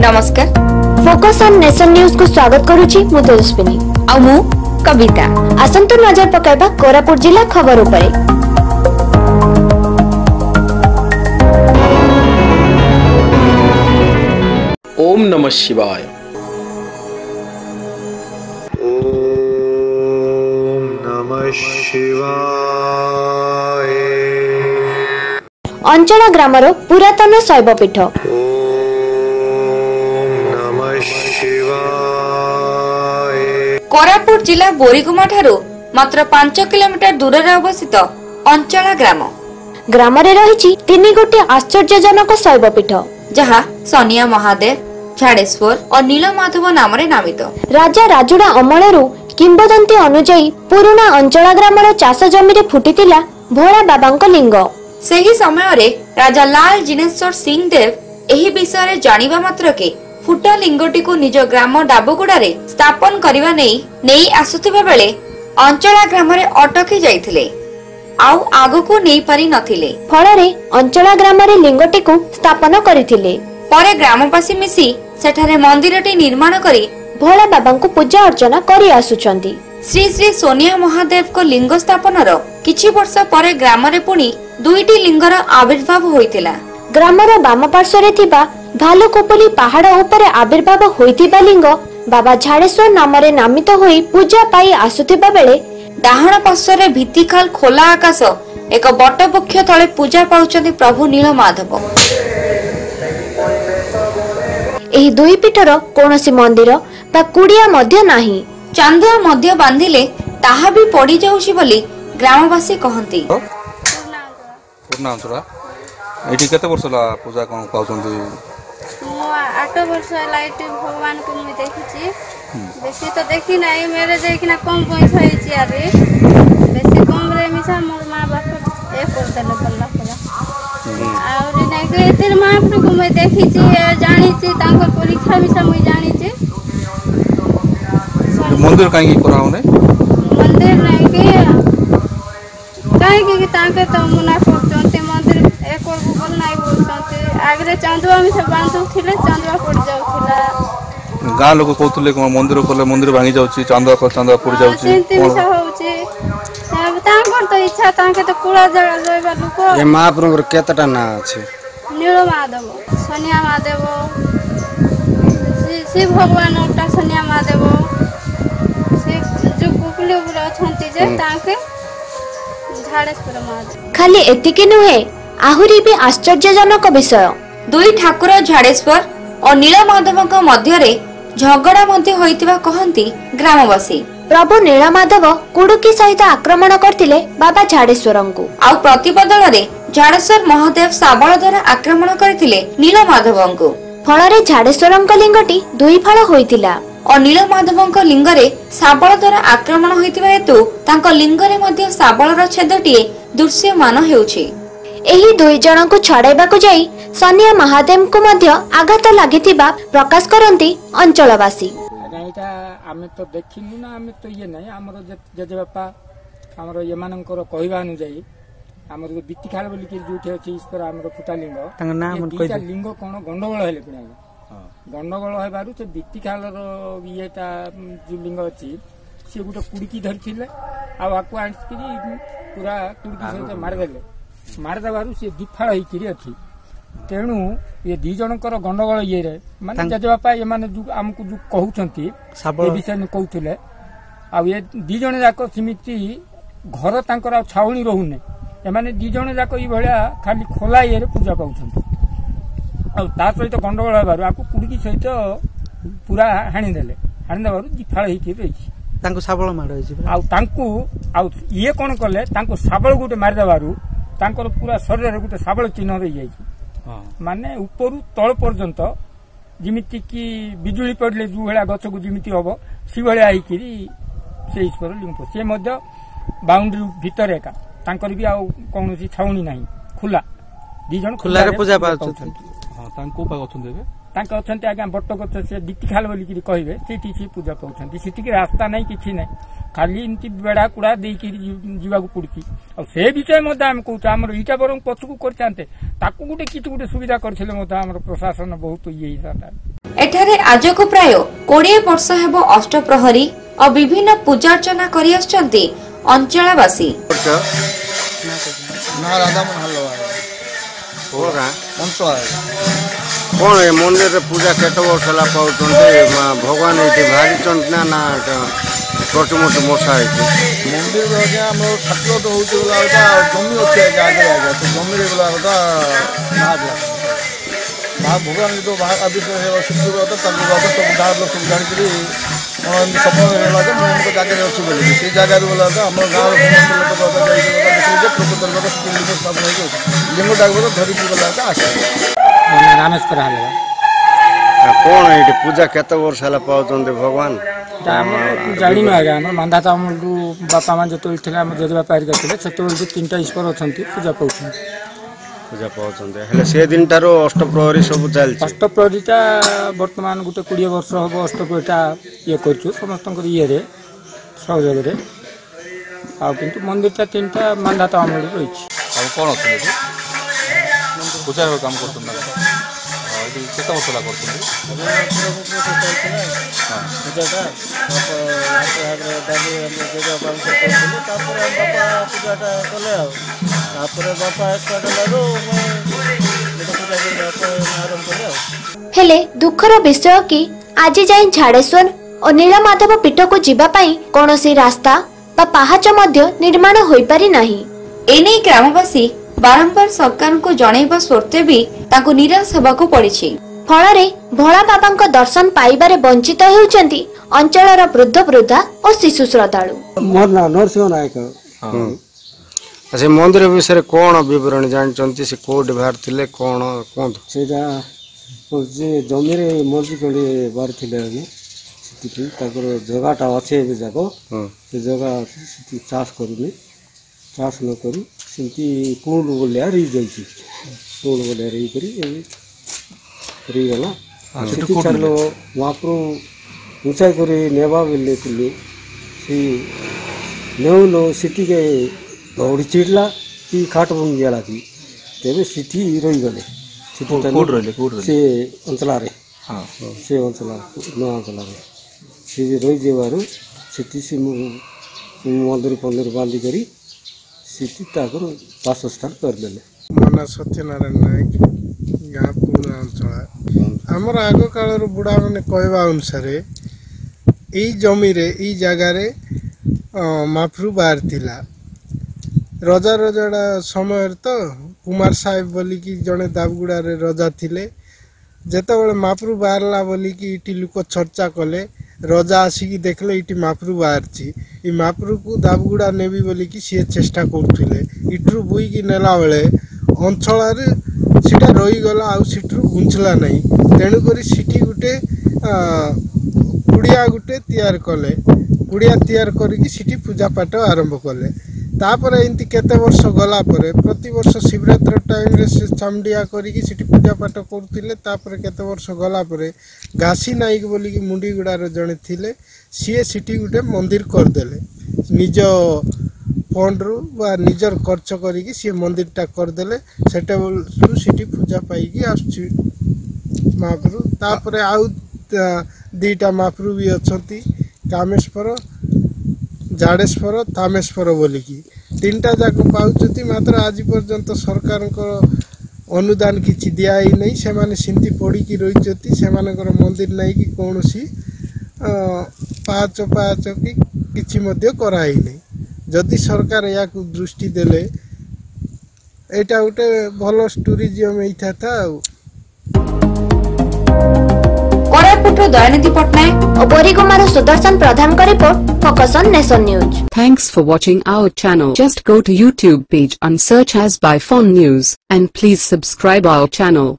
नमस्कार focus on nation news को स्वागत करूची मु तेजस्विनी आ मु कविता। आसंतु नजर पकाइबा कोरापुट जिला खबर उपरे। ओम नमः शिवाय। ओम नमः शिवाय। अंचला ग्रामर पुरातन शैवपीठ। ओम नमः शिवाय। कोरापुट जिला बोरीगुमा ठारू मात्र 5 किलोमीटर दूर अवस्थित अंचला ग्राम रे रहिछि 3 गोटी आश्चर्यजनक शैवपीठ जहाँ सनिया महादेव, झाड़ेश्वर और नीलमाधव नाम नामित। राजा राजुड़ा अमलरू किंबदंती अनुजाई पुराना अंचला ग्रामर चाष जमी फुटिथिला भोला बाबांक लिंग। सही समय रे राजा लाल जिनेश्वर सिंह देव एही विषय रे जानिबा मात्र के फुट लिंगटी को निज ग्राम डाबुगुड़ा स्थापन करने नहीं आसुथिबा बेले अंचला ग्राम रे अटकी जाइथिले आउ आगो को नहीं पारि नथिले। फलरे अंचला ग्राम रे लिंगटी को स्थापन करिथिले। परे ग्रामवासी मिसी सेठारे मंदिरटी निर्माण करी भोला बाबांको पूजा अर्चना करी आसुचंदी। श्री श्री सोनिया महादेव को लिंग स्थापनर किछि वर्ष परे ग्राम रे पुनी दुईटी लिंगर आविर्भाव होइतिला। ग्रामर बाम पार्श्वरे थिबा भालुकोपली पहाड़ उपरे आविर्भाव होइतिबा लिंग बाबा झाड़ेश्वर नाम रे नामित होई पूजा पाई आसुथिबा बेले डाहण पार्श्वरे भित्तिखाल खोला आकाश एक बटवृक्ष तले पूजा पाउचंदी प्रभु नीलमाधव। एही दुई पीठर कोनोसी मंदिर बा कुडिया मध्य नाही। चांदुआ मध्य बांधिले ताहा भी पड़ी जाउछि बोली ग्रामवासी कहंती। पूर्णांचला एठी केते वर्ष ला पूजा कोन पाउचंदी? 8 वर्ष लाइट भगवान को मैं देखिछि। बेसी तो देखी नहीं, मेरे देखिना कम पैसा होइछि आरे बेसी कम रे मिसा मोर मां बाप ए कर देले बल्ला पूरा और नहीं के तीर महाप्रभु को मैं देखिछि जानिछि तांकर परीक्षा मिसा मैं जानिछि। मंदिर काहे की करा होने? मंदिर नहीं के काहे की तांके तो मुना करचंते मंदिर एक और बोल नहीं बोलचंते आगरे चांदुआ में से बांधु थिले चांदुआ पड़ जाउथिला। गाँ लोग कहते मंदिर कले मंदिर भांगी जाउची चांदुआ पड़ जाउची तो इच्छा तो पूरा जगह लोग ये महाप्रभु केतटा ना अछि? नीलमाधव, सोनिया महादेव, शिव भगवान ओटा सोनिया महादेव से जो कुकुली ऊपर अछंती जे ताके झाड़ेश्वर महादेव। खाली एतिके नुहे आहुरी भी आश्चर्यजनक विषय दुई ठाकुर झाड़ेश्वर और नीलमाधव मध्य झगड़ा मध्य होइतिबा कहंती ग्रामवासी। प्रभु नीलमाधव कुडुकी सहित आक्रमण करथिले बाबा झाड़ेश्वरंकु आउ प्रतिबदल रे झाड़ेश्वर महादेव साबळ द्वारा आक्रमण करथिले नीलमाधवंकु। फलरे झाड़ेश्वरंक लिंगटी दुई फाळ होइतिला और नीलमाधवंक लिंगरे साबळ द्वारा आक्रमण होइतिबा हेतु तांक लिंगरे मध्य साबळर छेदटीए दृश्यमान हेउछि। एही दुई जनकु छडाइबाकु जाई सनिया महादेव को मध्य आघात लागिथिबा प्रकाश करंती अंचलवासी। एटा आमे तो देखिनु ना, आमे तो ये नहीं हमर जेजे बापा हमर ये मानकर कहबा अनुଯାयी हमर बित्तिखाल बोली कि जोठी अछि ईश्वर हमर फुटा लिंग तंग नाम कहि लिंग कोन गंडगोल हेले पुना गंडगोल हेबारु से बित्तिखाल रो येटा जो लिंग अछि से गुटे कुडकी धरथिले आ आकु आंसकी पूरा कुडकी से मार देबारु से दिफाळ होई किरी अछि। तेणु ये दी जनकर गंडगोल ये रे माने जेजे बापा ये माने हमकु जो कहउचंती ए विषय में कहउथिले आ ये दी जण जाको समिति घर तांकर छाउणी रहुने ए माने दी जण जाको ई भलिया खाली खोला ये रे पूजा पाउचंती आ ता सहित गंडगोल हेबारु आकु कुडकी सहित पूरा हानि देबारु दिफाळ होई किरी रहिछि तांको साबळ मार होइछि आ तांको आ ये कोन करले तांको साबळ गुटे मार देबारु तांकर पूरा शरीर रे गुटे साबळ चिन्ह रहि जाइछि माने ऊपर तल पर्यंत जिमिति की बिजुली पड़ले जो भला गछ को जिमिति हबो सी भला आई किरी से ईश्वर लिंग से मध्य बाउंड्री भीतर एका तांकर भी आ कोनोसी छाउनी नाही खुला दी जण खुला रे पूजा पाउछ। हां तांको पा गछन देबे तांका अछंती आगे बट्ट गछ से दित्तिखाल बोली कि कहबे सेठी से पूजा पाउछंती सेठी के रास्ता नाही किछि नाही खाली इनती बेड़ा कुड़ा देई कि जीवाकू पड़ुछि आ से विषय मते हम कहू हमर इटा बरं पछकू कर चाहते ताकू गुटे किछ गुटे सुविधा करथिले मते हमर प्रशासन बहुत ये हिसाब। ଏଠାରେ ଆଜକୁ ପ୍ରାୟ 20 ବର୍ଷ ହେବ ଅଷ୍ଟପ୍ରହରୀ ଓ ବିଭିନ୍ନ ପୂଜା ଅର୍ଚ୍ଚନା କରି ଆସୁଛନ୍ତି ଅଞ୍ଚଳବାସୀ। कौन है मंदिर रे पूजा केत वर्ष है पाँच भगवान ये भारी ना ना छोट मोट मशा है मंदिर ठाकुर तो हूँ जमी अच्छे जमी गला भगवान जो सिद्धू सब गाँव लोग सब जानी सपन है जगह अच्छी बोली से जगह गला आम गाँव लिंग डाक धरिकी गला आस रामेश्वर कौन है पूजा केत वर्ष है पाँच भगवान जानी आज्ञा आम मांधा चामल बापा माँ जो जेजे बापा हरिका थे से 3टा ईश्वर अच्छा पूजा पाँच पूजा पाँच से दिन टार अष्टप्रहरी सब चलती अष्टप्रहरीटा बर्तमान गोटे 20 वर्ष हम अष्टप्रहरीटा ये कर समस्त ये सहयोग किंतु मंदिरटा 3टा मांधा चामल रही कौन पूजा काम कर वर्ष हेले दुखर विषय कि आज जाए झाड़ेश्वर और नीलमाधव पीठ को जीवाई कौन सी रास्ता बा पाहाच मध्य निर्माण होई पारि नाही। एने ग्रामवासी बारंबार सरकार को जणाइबा सत्वे भी ताको निराश होबाको पड़िछि। फଳରେ भोला बाबा दर्शन पाइबारे वंचित होउचंती अंचलर वृद्ध वृद्धा और शिशु श्रद्धालु। मोर ना नरसिंह नायक अच्छा मंदिर विषय कौन विवरण जानचंती से कोड बाहर थिले कौन कोन सेटा जे जमी रे मर्जी कोडी बाहर थिले आगे सिटी ताकर जगहटा अछि ए जाको से जगह चाष करूनी चाष न करू सिंती कोड बोलिया रही जाईछि कोड बोलिया रही करी रही गला सिटी चलो वापरो ऊंचाई करे नेबा बेले थिले सी नेउलो सिटी के दौड़ी चिड़ला कि खाट बन गया थी तेरे सिटी रही गले से अंचला रे से अंचला न अंचला रे से रही जेबार सिटी से मंदिर पंदिर बांधी करी सिटी ताकर वासस्थान कर देले। मना सत्यनारायण नायक गाँ पुणा अंचल आमर आग काल बुढ़ा मैंने कहवा अनुसार यही जमी रे यही जगार महाप्रभु बाहर थिला रजा रजाड़ा समय तो कुमार साहेब बोलिकी जड़े दाबगुड़ा रे रजा थिले जेते बड़े महाप्रभु बाहरला बोलिकी इटी लोक चर्चा कले रजा आसिकी देखले इटी महाप्रभु बाहरची ई महाप्रभु को दाबगुड़ा नेबी बोलिकी सी चेष्टा करथिले इटरू बुईकी नेला बेले अंचल सीटा रही गला आउ सीटू घुंचला नहीं तेणु करी सीटी गुटे कुड़िया गुटे तैयार कले कुड़िया तैयार करिकी सीटी पूजा पाठ आरंभ कले तापर एमती केते वर्ष गला परे प्रति वर्ष शिवरात्र टाइम रे से चामडिया करिकी सीटी पूजा पाठ करथिले तापर केते वर्ष गला परे घासी नाइक बोली की मुंडी गुडार जणे थिले सीए सीटी गुटे मंदिर कर देले निज फंड रु बा निजर खर्च करिकी सी मंदिर टा कर देले सेटा सीटी पूजा पाइकी आछि महाप्रभु तापर आउ दीटा महाप्रभु भी अछंती कामेश्वर झाड़ेश्वर तामेश्वर बोलिकी 3टा जाक पाउचती मात्र आज पर्यंत सरकार अनुदान किछि दिया ही नहीं से माने सिंती पड़ी की रही से मंदिर नहीं कि कौन सी पाँच की किछि मध्य कराई नहीं जदि सरकार या दृष्टि देले एटा गोटे भल टूरिज्म एइथा था। कोरापुटरो दयानिधि पटनायक और बोरीगुमार सुदर्शन प्रधान का report focus on nation news. Thanks for watching our channel. Just go to YouTube page and search as by Phone News and please subscribe our channel.